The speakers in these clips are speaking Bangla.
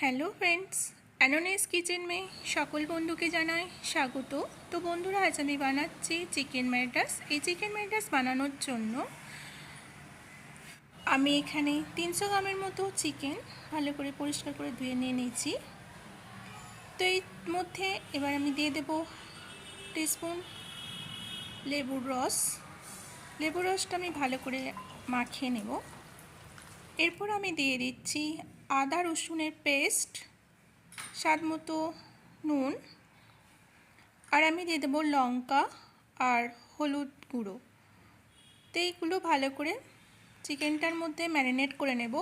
हेलो फ्रेंड्स, অ্যানোনিস किचन में সকল বন্ধুকে জানাই স্বাগত। তো বন্ধুরা, আজ আমি বানাচ্ছি চিকেন ম্যাটাস। এই চিকেন ম্যাটাস বানানোর জন্য আমি এখানে 300 গ্রামের মতো চিকেন ভালো করে পরিষ্কার করে ধুয়ে নিয়ে নিয়েছি। তো এর মধ্যে এবার আমি দিয়ে দেব টিস্পুন লেবুর রস। লেবুর রসটা আমি ভালো করে মাখিয়ে নেব। এরপর আমি দিয়ে দিচ্ছি আদা রসুনের পেস্ট, স্বাদ মতো নুন, আর আমি দিয়ে দেবো লঙ্কা আর হলুদ গুঁড়ো। তো এইগুলো ভালো করে চিকেনটার মধ্যে ম্যারিনেট করে নেব।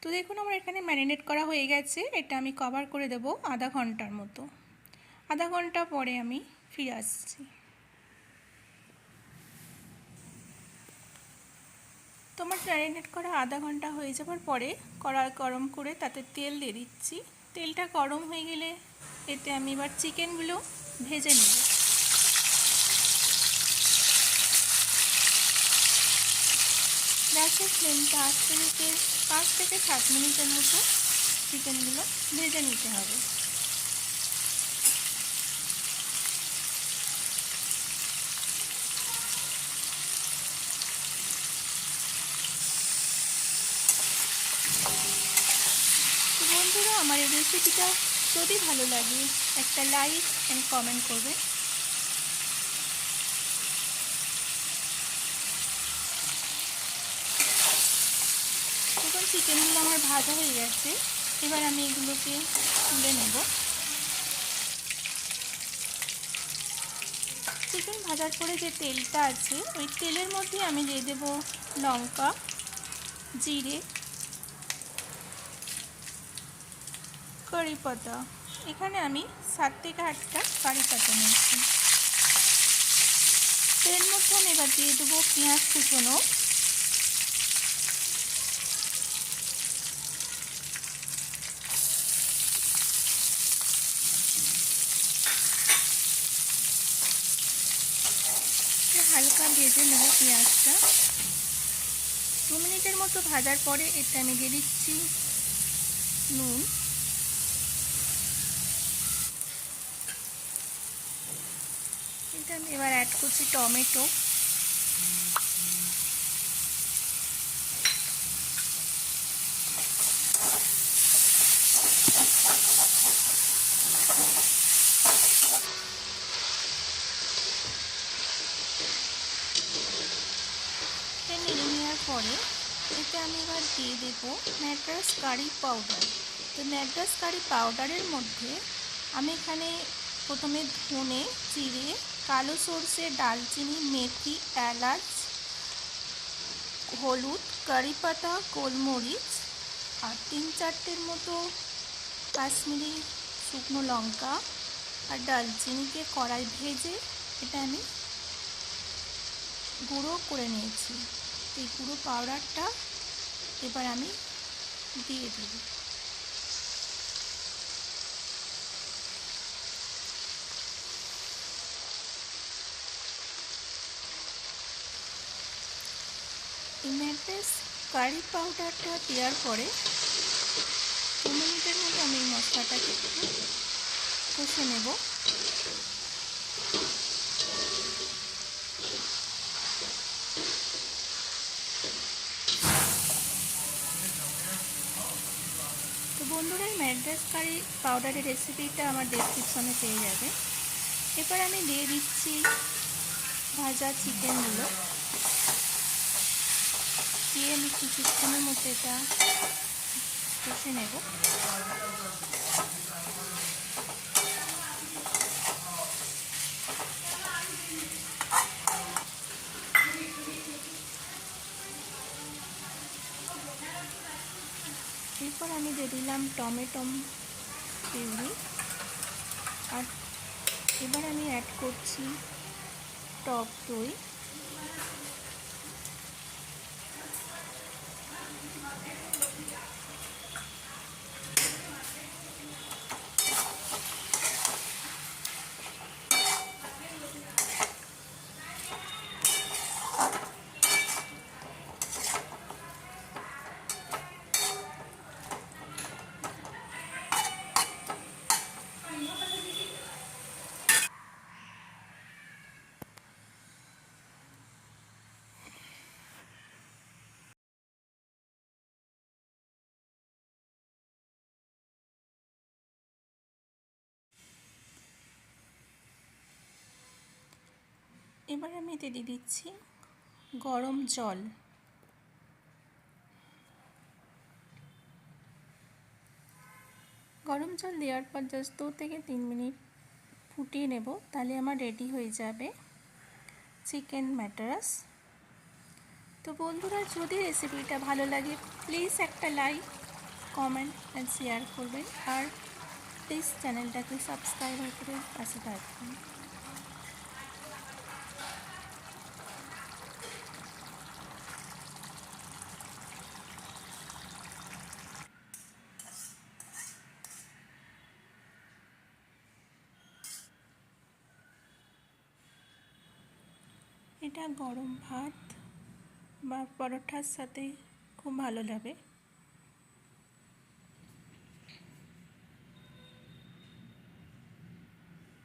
তো দেখুন, আমার এখানে ম্যারিনেট করা হয়ে গেছে। এটা আমি কভার করে দেব আধা ঘন্টার মতো। আধা ঘন্টা পরে আমি ফিরে আসছি। তোমার ম্যারিনেট করা আধা ঘন্টা হয়ে যাওয়ার পরে কড়াই গরম করে তাতে তেল দিয়ে দিচ্ছি। তেলটা গরম হয়ে গেলে এতে আমি এবার চিকেনগুলো ভেজে নেব। গ্যাসের ফ্লেমটা আস্তে রেখে 5 থেকে 7 মিনিটের মতো চিকেনগুলো ভেজে নিতে হবে। তো বন্ধুরা, আমার এই রেসিপিটা যদি ভালো লাগে একটা লাইক অ্যান্ড কমেন্ট করবে। এখন চিকেনগুলো আমার ভাজা হয়ে গেছে। এবার আমি এগুলোকে তুলে নেব। চিকেন ভাজার পরে যে তেলটা আছে ওই তেলের মধ্যে আমি দিয়ে দেব লঙ্কা, জিরে, কারি পাতা। এখানে আমি 7 থেকে 8টা কারি পাতা নিয়েছি। তেলের মধ্যে আমি এবার দিয়ে দেবো পেঁয়াজ কুচনো, হালকা ভেজে নেব পেঁয়াজটা। 2 মিনিটের মতো ভাজার পরে এটা আমি দিয়ে দিচ্ছি নুন, এটা আমি এবার অ্যাড করছি টমেটো, নেড়ে নেওয়ার পরে এতে আমি এবার দিয়ে দেবো ম্যাড্রাস কারি পাউডার। তো ম্যাড্রাস কারি পাউডারের মধ্যে আমি এখানে প্রথমে ধনে, জিরে, কালো সরষে, দারচিনি, মেথি, এলাচ, হলুদ, কারি পাতা, গোলমরিচ আর 3-4টের মতো কাশ্মীরি শুকনো লঙ্কা আর দারচিনিকে কড়াই ভেজে এটা আমি গুঁড়ো করে নিয়েছি। এই গুঁড়ো পাউডারটা এবার আমি দিয়ে দেব। এই ম্যাড্রাস কারি পাউডারটা দেওয়ার পরে 2 মিনিটের মতো আমি এই মশলাটাকে একটু কষে নেব। তো বন্ধুরা, এই ম্যাড্রাস কারি পাউডারের রেসিপিটা আমার ডেসক্রিপশনে পেয়ে যাবে। এবার আমি দিয়ে দিচ্ছি ভাজা চিকেনগুলো, দিয়ে আমি কিছুক্ষণের মতো এটা কষে নেব। এরপর আমি দিয়ে দিলাম টমেটো পিউরি, আর এবার আমি অ্যাড করছি টক দই। এবার আমি এতে দিয়ে দিচ্ছি গরম জল। গরম জল দেওয়ার পর জাস্ট 2 থেকে 3 মিনিট ফুটিয়ে নেব, তাহলে আমার রেডি হয়ে যাবে চিকেন ম্যাটারাস। তো বন্ধুরা, যদি রেসিপিটা ভালো লাগে প্লিজ একটা লাইক, কমেন্ট অ্যান্ড শেয়ার করবেন, আর প্লিজ চ্যানেলটাকে সাবস্ক্রাইব করে পাশে থাকবেন। এটা গরম ভাত বা পরোটার সাথে খুব ভালো লাগে।